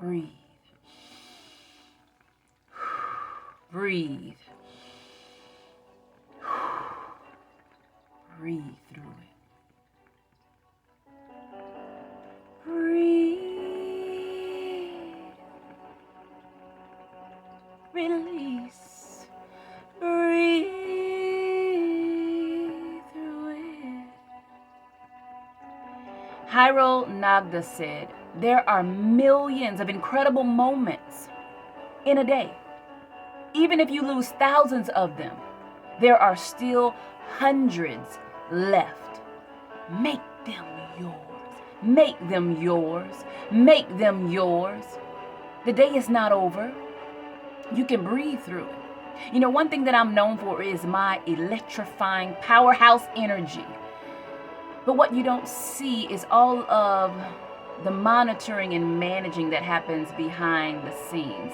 Breathe. Breathe. Breathe through it. Breathe. Release. Breathe through it. Hyrule Nagda said, there are millions of incredible moments in a day. Even if you lose thousands of them, there are still hundreds left. Make them yours. Make them yours. Make them yours. The day is not over. You can breathe through it. You know, one thing that I'm known for is my electrifying powerhouse energy. But what you don't see is all of the monitoring and managing that happens behind the scenes.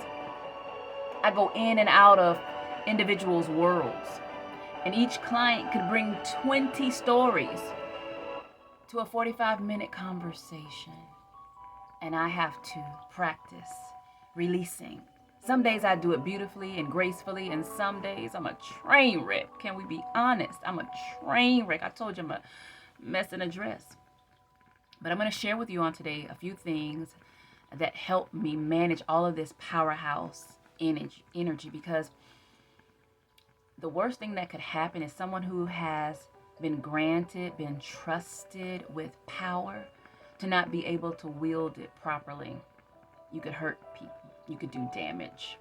I go in and out of individuals' worlds, and each client could bring 20 stories to a 45-minute conversation. And I have to practice releasing. Some days I do it beautifully and gracefully, and some days I'm a train wreck. Can we be honest? I'm a train wreck. I told you I'm a mess in a dress. But I'm going to share with you on today a few things that help me manage all of this powerhouse energy, because the worst thing that could happen is someone who has been trusted with power to not be able to wield it properly. You could hurt people. You could do damage.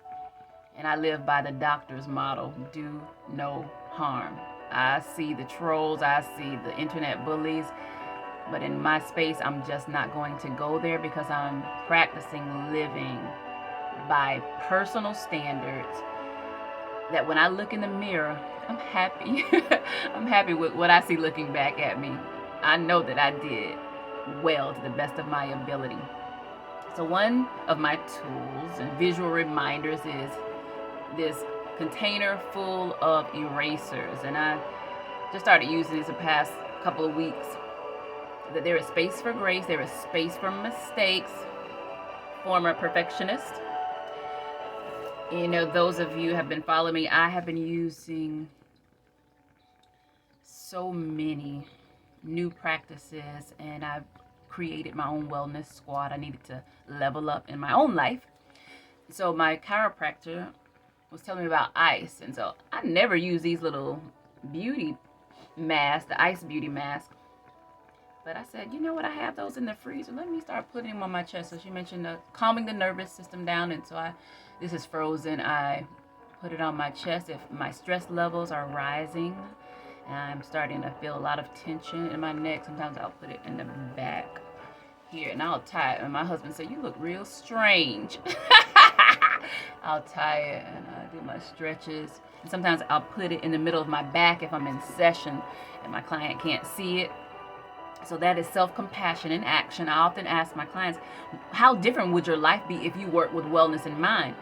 And I live by the doctor's motto, do no harm. I see the trolls, I see the internet bullies, but in my space, I'm just not going to go there, because I'm practicing living by personal standards that when I look in the mirror, I'm happy. I'm happy with what I see looking back at me. I know that I did well to the best of my ability. So one of my tools and visual reminders is this container full of erasers. And I just started using this the past couple of weeks. That there is space for grace, there is space for mistakes. Former perfectionist. You know, those of you who have been following me, I have been using so many new practices, and I've created my own wellness squad. I needed to level up in my own life. So my chiropractor was telling me about ice, and so I never use these little beauty masks, the ice beauty mask. But I said, you know what, I have those in the freezer. Let me start putting them on my chest. So she mentioned calming the nervous system down, and so this is frozen. I put it on my chest if my stress levels are rising. And I'm starting to feel a lot of tension in my neck. Sometimes I'll put it in the back here, and I'll tie it. And my husband said, you look real strange. I'll tie it, and I do my stretches. And sometimes I'll put it in the middle of my back if I'm in session and my client can't see it. So that is self-compassion in action. I often ask my clients, how different would your life be if you worked with wellness in mind?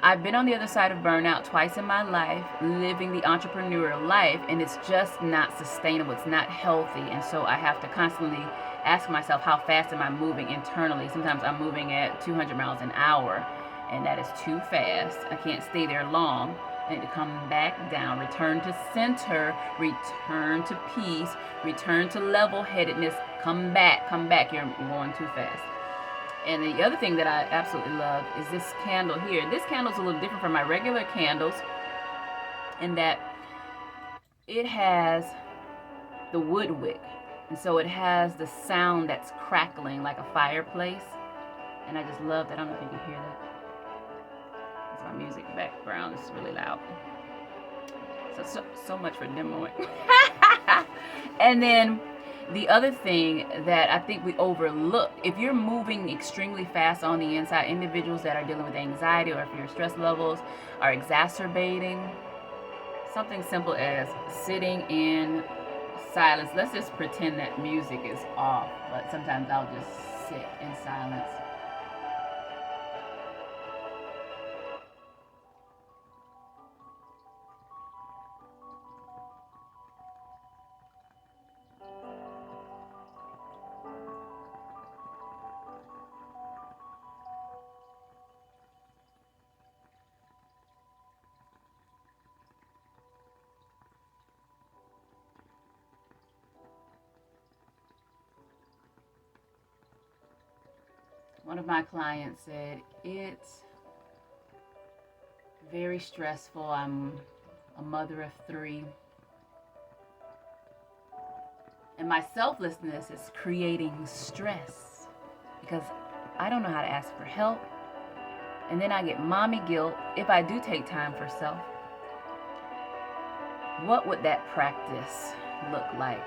I've been on the other side of burnout twice in my life, living the entrepreneurial life, and it's just not sustainable. It's not healthy. And so I have to constantly ask myself, how fast am I moving internally? Sometimes I'm moving at 200 miles an hour, and that is too fast. I can't stay there long. I need to come back down, return to center, return to peace, return to level-headedness. Come back, you're going too fast. And the other thing that I absolutely love is this candle here. This candle is a little different from my regular candles in that it has the wood wick. And so it has the sound that's crackling like a fireplace. And I just love that. I don't know if you can hear that. It's my music background. It's really loud. So much for demoing. And then the other thing that I think we overlook, if you're moving extremely fast on the inside, individuals that are dealing with anxiety, or if your stress levels are exacerbating, something simple as sitting in silence. Let's just pretend that music is off, but sometimes I'll just sit in silence. One of my clients said, it's very stressful. I'm a mother of 3. And my selflessness is creating stress because I don't know how to ask for help. And then I get mommy guilt if I do take time for self. What would that practice look like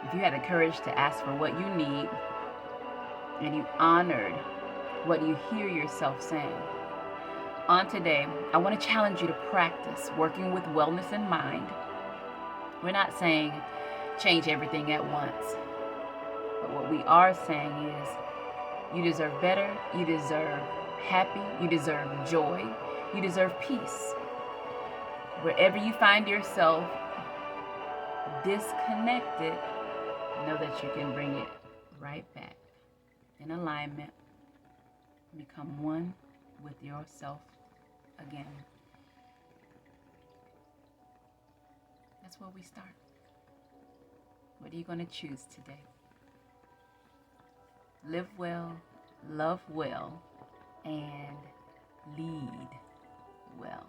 if you had the courage to ask for what you need and you honored what you hear yourself saying? On today, I want to challenge you to practice working with wellness in mind. We're not saying change everything at once, but what we are saying is you deserve better, you deserve happy, you deserve joy, you deserve peace. Wherever you find yourself disconnected, know that you can bring it right back in alignment, become one with yourself again. That's where we start. What are you going to choose today? Live well, love well, and lead well.